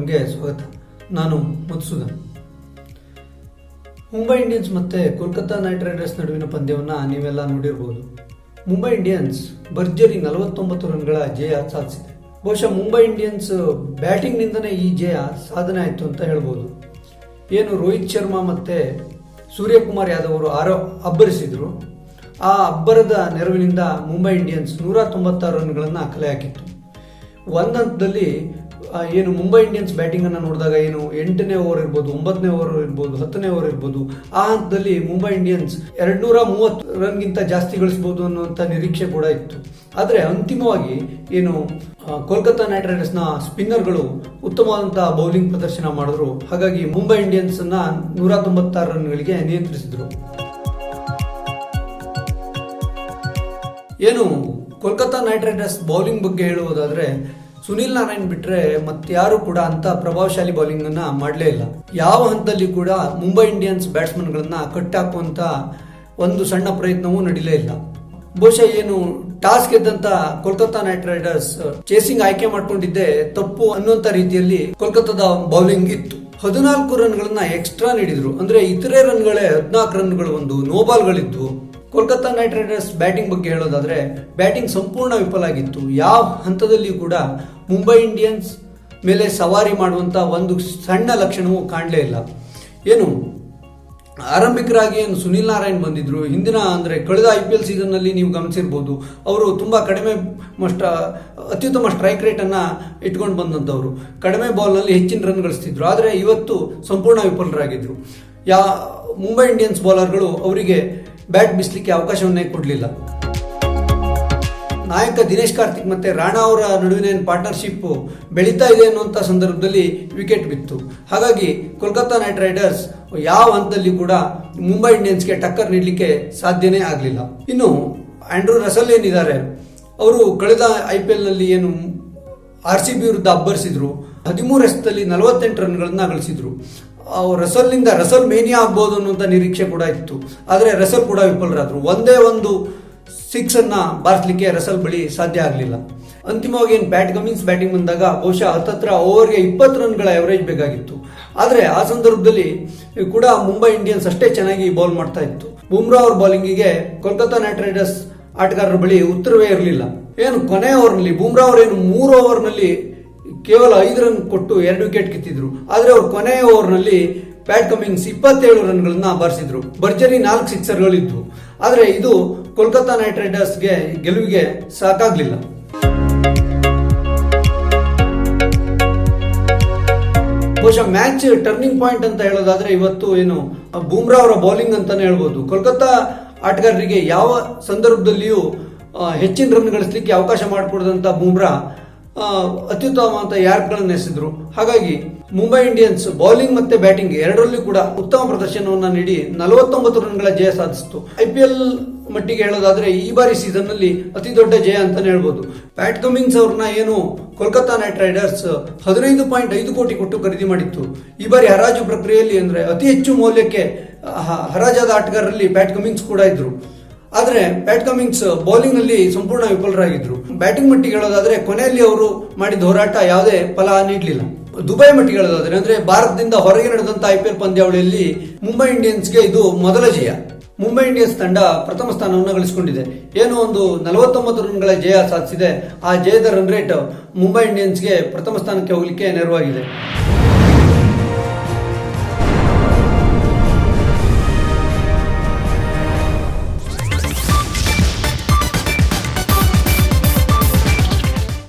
ಕಾರ್ಯಕ್ರಮಕ್ಕೆ ಸ್ವಾಗತ. ನಾನು ಮಧುಸೂದನ್. ಮುಂಬೈ ಇಂಡಿಯನ್ಸ್ ಮತ್ತು ಕೋಲ್ಕತ್ತಾ ನೈಟ್ ರೈಡರ್ಸ್ ನಡುವಿನ ಪಂದ್ಯವನ್ನು ನೀವೆಲ್ಲ ನೋಡಿರ್ಬೋದು. ಮುಂಬೈ ಇಂಡಿಯನ್ಸ್ ಭರ್ಜರಿ 49 ರನ್ಗಳ ಜಯ ಸಾಧಿಸಿದೆ. ಬಹುಶಃ ಮುಂಬೈ ಇಂಡಿಯನ್ಸ್ ಬ್ಯಾಟಿಂಗ್ನಿಂದನೇ ಈ ಜಯ ಸಾಧನೆ ಆಯಿತು ಅಂತ ಹೇಳ್ಬೋದು. ಏನು ರೋಹಿತ್ ಶರ್ಮಾ ಮತ್ತು ಸೂರ್ಯಕುಮಾರ್ ಯಾದವ್ ಅವರು ಅಬ್ಬರಿಸಿದ್ರು, ಆ ಅಬ್ಬರದ ನೆರವಿನಿಂದ ಮುಂಬೈ ಇಂಡಿಯನ್ಸ್ 196 ರನ್ಗಳನ್ನು ಕಲೆ ಹಾಕಿತ್ತು. ಒಂದು ಹಂತದಲ್ಲಿ ಏನು ಮುಂಬೈ ಇಂಡಿಯನ್ಸ್ ಬ್ಯಾಟಿಂಗನ್ನು ನೋಡಿದಾಗ ಏನು 8ನೇ ಓವರ್ ಇರ್ಬೋದು, 9ನೇ ಓವರ್ ಇರ್ಬೋದು, 10ನೇ ಓವರ್ ಇರ್ಬೋದು, ಆ ಹಂತದಲ್ಲಿ ಮುಂಬೈ ಇಂಡಿಯನ್ಸ್ 230 ರನ್ಗಿಂತ ಜಾಸ್ತಿ ಗಳಿಸ್ಬೋದು ಅನ್ನುವಂಥ ನಿರೀಕ್ಷೆ ಕೂಡ ಇತ್ತು. ಆದರೆ ಅಂತಿಮವಾಗಿ ಏನು ಕೋಲ್ಕತ್ತಾ ನೈಟ್ ರೈಡರ್ಸ್ನ ಸ್ಪಿನ್ನರ್ಗಳು ಉತ್ತಮವಾದಂತಹ ಬೌಲಿಂಗ್ ಪ್ರದರ್ಶನ ಮಾಡಿದ್ರು. ಹಾಗಾಗಿ ಮುಂಬೈ ಇಂಡಿಯನ್ಸನ್ನು 196 ರನ್ಗಳಿಗೆ ನಿಯಂತ್ರಿಸಿದ್ರು. ಏನು ಕೋಲ್ಕತ್ತಾ ನೈಟ್ ರೈಡರ್ಸ್ ಬೌಲಿಂಗ್ ಬಗ್ಗೆ ಹೇಳುವುದಾದರೆ, ಸುನಿಲ್ ನಾರಾಯಣ್ ಬಿಟ್ಟರೆ ಮತ್ತಾರು ಕೂಡ ಅಂತ ಪ್ರಭಾವಶಾಲಿ ಬೌಲಿಂಗ್ ಅನ್ನ ಮಾಡಲೇ ಇಲ್ಲ. ಯಾವ ಹಂತದಲ್ಲಿ ಕೂಡ ಮುಂಬೈ ಇಂಡಿಯನ್ಸ್ ಬ್ಯಾಟ್ಸ್ಮನ್ಗಳನ್ನ ಕಟ್ಟಾಕುವಂತ ಒಂದು ಸಣ್ಣ ಪ್ರಯತ್ನವೂ ನಡೀಲೇ ಇಲ್ಲ. ಬಹುಶಃ ಏನು ಟಾಸ್ ಗೆದ್ದಂತ ಕೋಲ್ಕತ್ತಾ ನೈಟ್ ರೈಡರ್ಸ್ ಚೇಸಿಂಗ್ ಆಯ್ಕೆ ಮಾಡ್ಕೊಂಡಿದ್ದೆ ತಪ್ಪು ಅನ್ನುವಂತ ರೀತಿಯಲ್ಲಿ ಕೋಲ್ಕತ್ತಾದ ಬೌಲಿಂಗ್ ಇತ್ತು. 14 ರನ್ಗಳನ್ನ ಎಕ್ಸ್ಟ್ರಾ ನೀಡಿದ್ರು. ಅಂದ್ರೆ ಇತರೆ ರನ್ಗಳೇ 14 ರನ್ಗಳು, ಒಂದು ನೋಬಾಲ್ಗಳಿದ್ವು. ಕೋಲ್ಕತ್ತಾ ನೈಟ್ ರೈಡರ್ಸ್ ಬ್ಯಾಟಿಂಗ್ ಬಗ್ಗೆ ಹೇಳೋದಾದ್ರೆ, ಬ್ಯಾಟಿಂಗ್ ಸಂಪೂರ್ಣ ವಿಫಲ ಆಗಿತ್ತು. ಯಾವ ಹಂತದಲ್ಲಿ ಕೂಡ ಮುಂಬೈ ಇಂಡಿಯನ್ಸ್ ಮೇಲೆ ಸವಾರಿ ಮಾಡುವಂತ ಒಂದು ಸಣ್ಣ ಲಕ್ಷಣವೂ ಕಾಣಲೇ ಇಲ್ಲ. ಏನು ಆರಂಭಿಕರಾಗಿ ಏನು ಸುನಿಲ್ ನಾರಾಯಣ್ ಬಂದಿದ್ರು. ಹಿಂದಿನ ಅಂದರೆ ಕಳೆದ IPL ಸೀಸನ್ನಲ್ಲಿ ನೀವು ಗಮನಿಸಿರ್ಬೋದು, ಅವರು ತುಂಬ ಕಡಿಮೆ ಅತ್ಯುತ್ತಮ ಸ್ಟ್ರೈಕ್ ರೇಟನ್ನು ಇಟ್ಕೊಂಡು ಬಂದಂಥವ್ರು. ಕಡಿಮೆ ಬಾಲ್ನಲ್ಲಿ ಹೆಚ್ಚಿನ ರನ್ ಗಳಿಸ್ತಿದ್ರು. ಆದರೆ ಇವತ್ತು ಸಂಪೂರ್ಣ ವಿಫಲರಾಗಿದ್ರು. ಮುಂಬೈ ಇಂಡಿಯನ್ಸ್ ಬೌಲರ್ಗಳು ಅವರಿಗೆ ಬ್ಯಾಟ್ ಬೀಸಲಿಕ್ಕೆ ಅವಕಾಶವನ್ನೇ ಕೊಡಲಿಲ್ಲ. ನಾಯಕ ದಿನೇಶ್ ಕಾರ್ತಿಕ್ ಮತ್ತು ರಾಣಾ ಅವರ ನಡುವಿನ ಪಾರ್ಟ್ನರ್ಶಿಪ್ ಬೆಳೀತಾ ಇದೆ ಅನ್ನುವಂಥ ಸಂದರ್ಭದಲ್ಲಿ ವಿಕೆಟ್ ಬಿತ್ತು. ಹಾಗಾಗಿ ಕೋಲ್ಕತ್ತಾ ನೈಟ್ ರೈಡರ್ಸ್ ಯಾವ ಹಂತದಲ್ಲಿ ಕೂಡ ಮುಂಬೈ ಇಂಡಿಯನ್ಸ್ಗೆ ಟಕ್ಕರ್ ನೀಡಲಿಕ್ಕೆ ಸಾಧ್ಯನೇ ಆಗಲಿಲ್ಲ. ಇನ್ನು ಆಂಡ್ರೂ ರಸಲ್ ಏನಿದ್ದಾರೆ, ಅವರು ಕಳೆದ IPLನಲ್ಲಿ ಏನು RCB ವಿರುದ್ಧ ಅಬ್ಬರಿಸಿದ್ರು. 13 ಎಸೆತದಲ್ಲಿ 48 ರನ್ಗಳನ್ನ ಗಳಿಸಿದ್ರು. ರಸಲ್ನಿಂದ ರಸಲ್ ಮೇನಿಯಾ ಆಗ್ಬೋದು ಅನ್ನುವಂಥ ನಿರೀಕ್ಷೆ ಕೂಡ ಇತ್ತು. ಆದರೆ ರಸಲ್ ಕೂಡ ವಿಫಲರಾದರು. ಒಂದೇ ಒಂದು 6 ಅನ್ನ ಬಾರಿಸಲಿಕ್ಕೆ ರಸಲ್ ಬಳಿ ಸಾಧ್ಯ ಆಗಲಿಲ್ಲ. ಅಂತಿಮವಾಗಿ ಏನು ಪ್ಯಾಟ್ ಕಮಿನ್ಸ್ ಬ್ಯಾಟಿಂಗ್ ಬಂದಾಗ ಬಹುಶಃ ಹತ್ತತ್ರ ಓವರ್ಗೆ 20 ರನ್ಗಳ ಎವರೇಜ್ ಬೇಕಾಗಿತ್ತು. ಆದರೆ ಆ ಸಂದರ್ಭದಲ್ಲಿ ಕೂಡ ಮುಂಬೈ ಇಂಡಿಯನ್ಸ್ ಅಷ್ಟೇ ಚೆನ್ನಾಗಿ ಬೌಲ್ ಮಾಡ್ತಾ ಇತ್ತು. ಬುಮ್ರಾ ಅವ್ರ ಬೌಲಿಂಗಿಗೆ ಕೋಲ್ಕತ್ತಾ ನೈಟ್ ರೈಡರ್ಸ್ ಆಟಗಾರರ ಬಳಿ ಉತ್ತರವೇ ಇರಲಿಲ್ಲ. ಏನು ಕೊನೆ ಓವರ್ನಲ್ಲಿ ಬುಮ್ರಾ ಅವರೇನು 3 ಓವರ್ನಲ್ಲಿ ಕೇವಲ 5 ರನ್ ಕೊಟ್ಟು 2 ವಿಕೆಟ್ ಕಿತ್ತಿದ್ರು. ಆದರೆ ಅವರು ಕೊನೆಯ ಓವರ್ನಲ್ಲಿ ಪ್ಯಾಟ್ ಕಮಿನ್ಸ್ 27 ರನ್ಗಳನ್ನ ಬಾರಿಸಿದ್ರು. ಭರ್ಜರಿ 4 ಸಿಕ್ಸರ್ಗಳಿದ್ವು. ಆದರೆ ಇದು ಕೋಲ್ಕತ್ತಾ ನೈಟ್ ರೈಡರ್ಸ್ಗೆ ಗೆಲುವಿಗೆ ಸಾಕಾಗಲಿಲ್ಲ. ಬಹುಶಃ ಮ್ಯಾಚ್ ಟರ್ನಿಂಗ್ ಪಾಯಿಂಟ್ ಅಂತ ಹೇಳೋದಾದ್ರೆ ಇವತ್ತು ಏನು ಬುಮ್ರಾ ಅವರ ಬೌಲಿಂಗ್ ಅಂತಾನೆ ಹೇಳ್ಬೋದು. ಕೋಲ್ಕತ್ತಾ ಆಟಗಾರರಿಗೆ ಯಾವ ಸಂದರ್ಭದಲ್ಲಿಯೂ ಹೆಚ್ಚಿನ ರನ್ ಗಳಿಸಲಿಕ್ಕೆ ಅವಕಾಶ ಮಾಡಿಕೊಡದಂತ ಬುಮ್ರಾ ಅತ್ಯುತ್ತಮವಾದ ಯಾರ್ಕ್ಗಳನ್ನು ಎಸೆದ್ರು. ಹಾಗಾಗಿ ಮುಂಬೈ ಇಂಡಿಯನ್ಸ್ ಬೌಲಿಂಗ್ ಮತ್ತೆ ಬ್ಯಾಟಿಂಗ್ ಎರಡರಲ್ಲೂ ಕೂಡ ಉತ್ತಮ ಪ್ರದರ್ಶನವನ್ನು ನೀಡಿ 49 ರನ್ಗಳ ಜಯ ಸಾಧಿಸಿತು. IPL ಮಟ್ಟಿಗೆ ಹೇಳೋದಾದ್ರೆ ಈ ಬಾರಿ ಸೀಸನ್ ನಲ್ಲಿ ಅತಿ ದೊಡ್ಡ ಜಯ ಅಂತಾನೆ ಹೇಳ್ಬೋದು. ಪ್ಯಾಟ್ ಕಮಿನ್ಸ್ ಅವ್ರನ್ನ ಏನು ಕೋಲ್ಕತ್ತಾ ನೈಟ್ ರೈಡರ್ಸ್ 15.5 ಕೋಟಿ ಕೊಟ್ಟು ಖರೀದಿ ಮಾಡಿತ್ತು. ಈ ಬಾರಿ ಹರಾಜು ಪ್ರಕ್ರಿಯೆಯಲ್ಲಿ ಅಂದ್ರೆ ಅತಿ ಹೆಚ್ಚು ಮೌಲ್ಯಕ್ಕೆ ಹರಾಜಾದ ಆಟಗಾರರಲ್ಲಿ ಪ್ಯಾಟ್ ಕಮಿನ್ಸ್ ಕೂಡ ಇದ್ರು. ಆದರೆ ಪ್ಯಾಟ್ ಕಮಿನ್ಸ್ ಬೌಲಿಂಗ್ ನಲ್ಲಿ ಸಂಪೂರ್ಣ ವಿಫಲರಾಗಿದ್ರು. ಬ್ಯಾಟಿಂಗ್ ಮಟ್ಟಿಗೆ ಹೇಳೋದಾದ್ರೆ ಕೊನೆಯಲ್ಲಿ ಅವರು ಮಾಡಿದ ಹೋರಾಟ ಯಾವುದೇ ಫಲ ನೀಡಲಿಲ್ಲ. ದುಬೈ ಮಟ್ಟಿಗೆ ಹೇಳೋದಾದ್ರೆ ಅಂದ್ರೆ ಭಾರತದಿಂದ ಹೊರಗೆ ನಡೆದಂತ IPL ಪಂದ್ಯಾವಳಿಯಲ್ಲಿ ಮುಂಬೈ ಇಂಡಿಯನ್ಸ್ಗೆ ಇದು ಮೊದಲ ಜಯ. ಮುಂಬೈ ಇಂಡಿಯನ್ಸ್ ತಂಡ ಪ್ರಥಮ ಸ್ಥಾನವನ್ನು ಗಳಿಸಿಕೊಂಡಿದೆ. ಏನು ಒಂದು 49 ರನ್ಗಳ ಜಯ ಸಾಧಿಸಿದೆ. ಆ ಜಯದ ರನ್ ರೇಟ್ ಮುಂಬೈ ಇಂಡಿಯನ್ಸ್ಗೆ ಪ್ರಥಮ ಸ್ಥಾನಕ್ಕೆ ಹೋಗಲಿಕ್ಕೆ ನೆರವಾಗಿದೆ.